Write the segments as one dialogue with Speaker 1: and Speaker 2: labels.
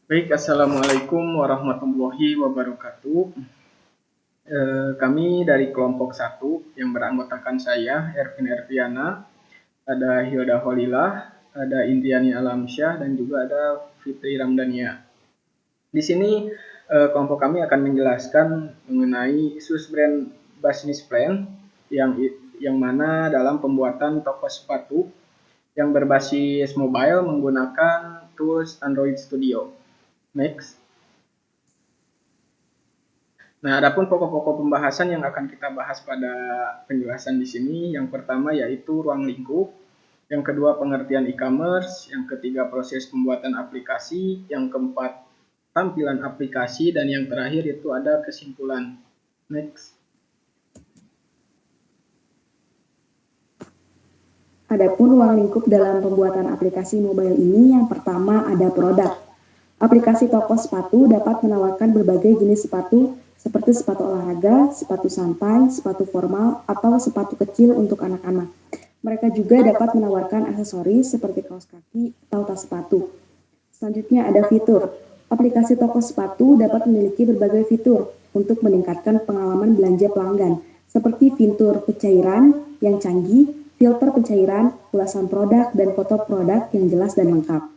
Speaker 1: Baik, Assalamualaikum warahmatullahi wabarakatuh. Kami dari kelompok 1 yang beranggotakan saya, Ervin Erviana, ada Hilda Holilah, ada Indriani Alamsyah, dan juga ada Fitri Ramdania. Di sini kelompok kami akan menjelaskan mengenai SUS Brand Business Plan yang mana dalam pembuatan toko sepatu yang berbasis mobile menggunakan tools Android Studio. Next. Nah, adapun pokok-pokok pembahasan yang akan kita bahas pada penjelasan di sini, yang pertama yaitu ruang lingkup, yang kedua pengertian e-commerce, yang ketiga proses pembuatan aplikasi, yang keempat tampilan aplikasi, dan yang terakhir itu ada kesimpulan. Next.
Speaker 2: Adapun ruang lingkup dalam pembuatan aplikasi mobile ini yang pertama ada produk. Aplikasi toko sepatu dapat menawarkan berbagai jenis sepatu seperti sepatu olahraga, sepatu santai, sepatu formal, atau sepatu kecil untuk anak-anak. Mereka juga dapat menawarkan aksesoris seperti kaos kaki atau tas sepatu. Selanjutnya ada fitur. Aplikasi toko sepatu dapat memiliki berbagai fitur untuk meningkatkan pengalaman belanja pelanggan, seperti fitur pencairan yang canggih, filter pencairan, ulasan produk, dan foto produk yang jelas dan lengkap.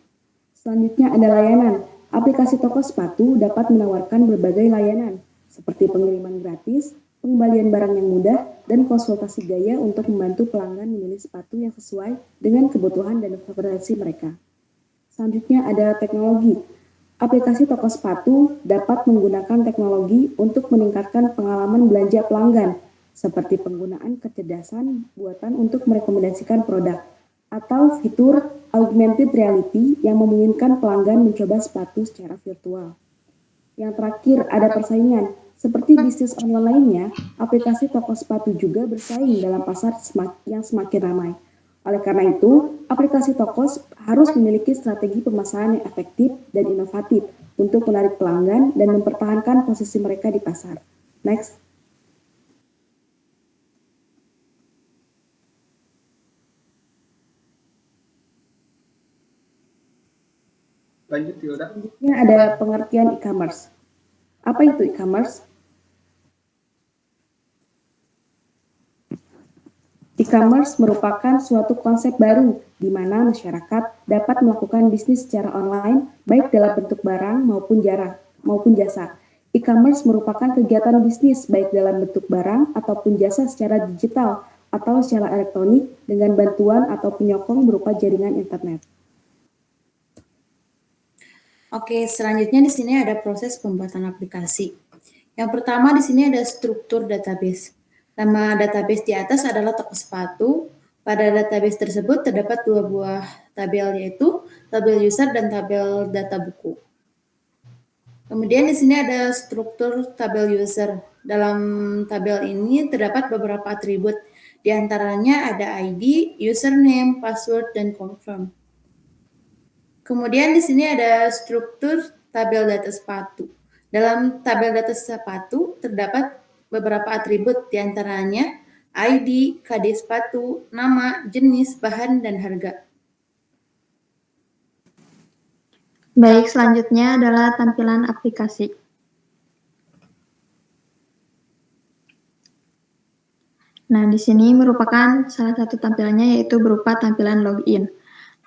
Speaker 2: Selanjutnya ada layanan. Aplikasi toko sepatu dapat menawarkan berbagai layanan, seperti pengiriman gratis, pengembalian barang yang mudah, dan konsultasi gaya untuk membantu pelanggan memilih sepatu yang sesuai dengan kebutuhan dan preferensi mereka. Selanjutnya ada teknologi. Aplikasi toko sepatu dapat menggunakan teknologi untuk meningkatkan pengalaman belanja pelanggan, seperti penggunaan kecerdasan buatan untuk merekomendasikan produk, atau fitur augmented reality yang memungkinkan pelanggan mencoba sepatu secara virtual. Yang terakhir ada persaingan. Seperti bisnis online lainnya, aplikasi toko sepatu juga bersaing dalam pasar yang semakin ramai. Oleh karena itu, aplikasi toko harus memiliki strategi pemasaran yang efektif dan inovatif untuk menarik pelanggan dan mempertahankan posisi mereka di pasar. Next.
Speaker 1: Lanjut, Hilda.
Speaker 2: Selanjutnya ada pengertian e-commerce. Apa itu e-commerce? E-commerce merupakan suatu konsep baru di mana masyarakat dapat melakukan bisnis secara online baik dalam bentuk barang maupun jasa. E-commerce merupakan kegiatan bisnis baik dalam bentuk barang ataupun jasa secara digital atau secara elektronik dengan bantuan atau penyokong berupa jaringan internet.
Speaker 3: Oke, selanjutnya di sini ada proses pembuatan aplikasi. Yang pertama di sini ada struktur database. Nama database di atas adalah toko sepatu. Pada database tersebut terdapat dua buah tabel, yaitu tabel user dan tabel data buku. Kemudian di sini ada struktur tabel user. Dalam tabel ini terdapat beberapa atribut. Di antaranya ada ID, username, password, dan confirm. Kemudian di sini ada struktur tabel data sepatu. Dalam tabel data sepatu terdapat beberapa atribut, di antaranya ID, KD sepatu, nama, jenis, bahan, dan harga.
Speaker 4: Baik, selanjutnya adalah tampilan aplikasi. Nah, di sini merupakan salah satu tampilannya yaitu berupa tampilan login.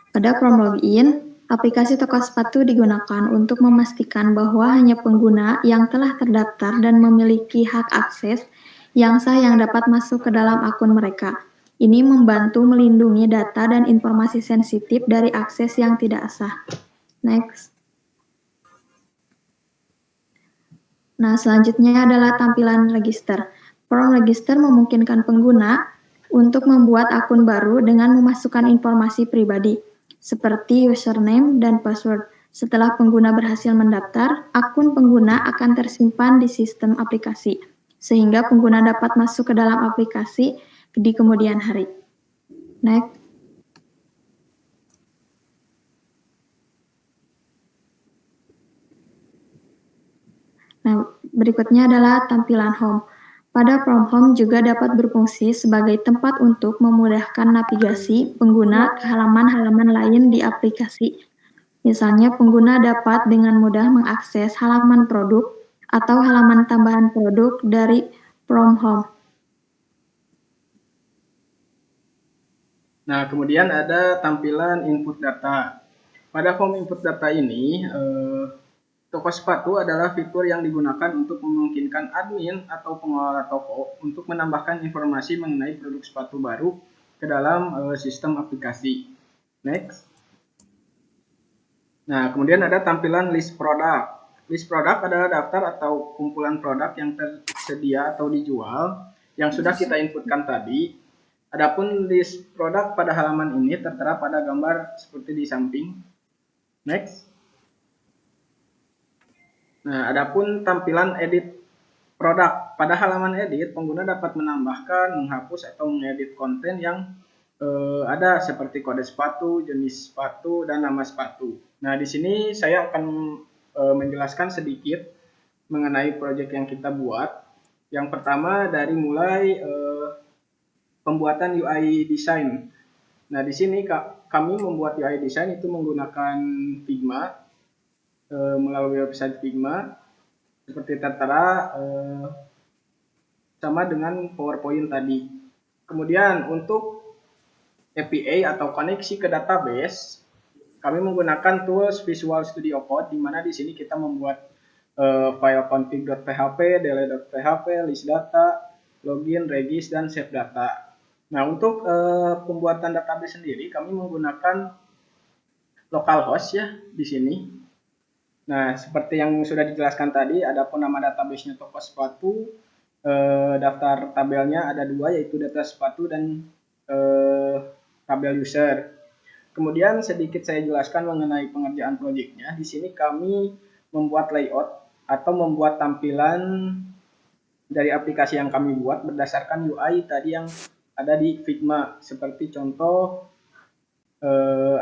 Speaker 4: Pada form login, aplikasi toko sepatu digunakan untuk memastikan bahwa hanya pengguna yang telah terdaftar dan memiliki hak akses yang sah yang dapat masuk ke dalam akun mereka. Ini membantu melindungi data dan informasi sensitif dari akses yang tidak sah. Next. Nah, selanjutnya adalah tampilan register. Form register memungkinkan pengguna untuk membuat akun baru dengan memasukkan informasi pribadi, seperti username dan password. Setelah pengguna berhasil mendaftar, akun pengguna akan tersimpan di sistem aplikasi, sehingga pengguna dapat masuk ke dalam aplikasi di kemudian hari. Next. Nah, berikutnya adalah tampilan home. Pada form home juga dapat berfungsi sebagai tempat untuk memudahkan navigasi pengguna ke halaman-halaman lain di aplikasi. Misalnya, pengguna dapat dengan mudah mengakses halaman produk atau halaman tambahan produk dari From Home.
Speaker 1: Nah, kemudian ada tampilan input data. Pada form input data ini, toko sepatu adalah fitur yang digunakan untuk memungkinkan admin atau pengelola toko untuk menambahkan informasi mengenai produk sepatu baru ke dalam sistem aplikasi. Next. Nah, kemudian ada tampilan list produk. List produk adalah daftar atau kumpulan produk yang tersedia atau dijual yang sudah kita inputkan tadi. Adapun list produk pada halaman ini tertera pada gambar seperti di samping. Next. Nah, adapun tampilan edit produk. Pada halaman edit, pengguna dapat menambahkan, menghapus, atau mengedit konten yang ada seperti kode sepatu, jenis sepatu, dan nama sepatu. Nah, di sini saya akan menjelaskan sedikit mengenai proyek yang kita buat. Yang pertama dari mulai pembuatan UI design. Nah, di sini kami membuat UI design itu menggunakan Figma melalui website Figma seperti tertera sama dengan PowerPoint tadi. Kemudian untuk API atau koneksi ke database, kami menggunakan tools Visual Studio Code, di mana di sini kita membuat file config.php, delete.php, list data, login, regis, dan save data. Nah, untuk pembuatan database sendiri, kami menggunakan localhost ya di sini. Nah, seperti yang sudah dijelaskan tadi, ada pun nama database-nya toko sepatu, daftar tabelnya ada dua, yaitu data sepatu dan tabel user. Kemudian sedikit saya jelaskan mengenai pengerjaan proyeknya. Di sini kami membuat layout atau membuat tampilan dari aplikasi yang kami buat berdasarkan UI tadi yang ada di Figma. Seperti contoh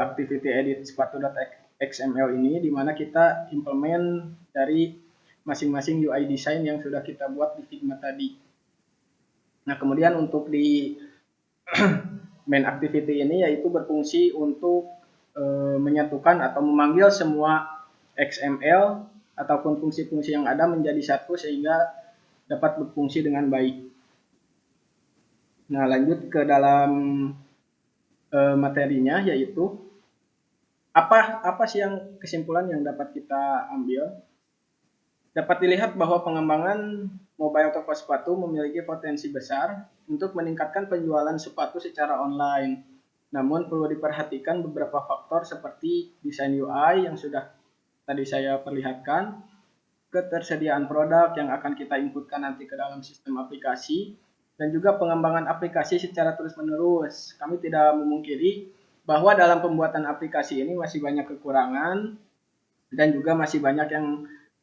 Speaker 1: activity edit sepatu.xml ini, di mana kita implement dari masing-masing UI design yang sudah kita buat di Figma tadi. Nah, kemudian untuk di main activity ini yaitu berfungsi untuk menyatukan atau memanggil semua XML ataupun fungsi-fungsi yang ada menjadi satu sehingga dapat berfungsi dengan baik. Nah, lanjut ke dalam materinya, yaitu apa sih yang kesimpulan yang dapat kita ambil. Dapat dilihat bahwa pengembangan mobile toko sepatu memiliki potensi besar untuk meningkatkan penjualan sepatu secara online. Namun perlu diperhatikan beberapa faktor seperti desain UI yang sudah tadi saya perlihatkan, ketersediaan produk yang akan kita inputkan nanti ke dalam sistem aplikasi, dan juga pengembangan aplikasi secara terus-menerus. Kami tidak memungkiri bahwa dalam pembuatan aplikasi ini masih banyak kekurangan dan juga masih banyak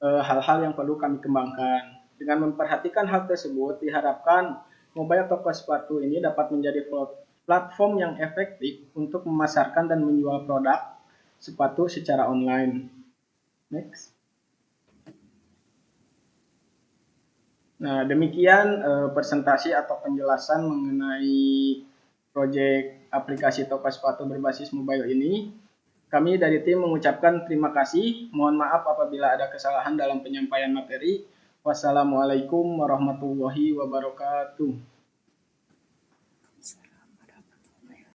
Speaker 1: hal-hal yang perlu kami kembangkan. Dengan memperhatikan hal tersebut, diharapkan mobile toko sepatu ini dapat menjadi platform yang efektif untuk memasarkan dan menjual produk sepatu secara online. Next. Nah, demikian presentasi atau penjelasan mengenai proyek aplikasi toko sepatu berbasis mobile ini. Kami dari tim mengucapkan terima kasih. Mohon maaf apabila ada kesalahan dalam penyampaian materi. Wassalamualaikum warahmatullahi wabarakatuh.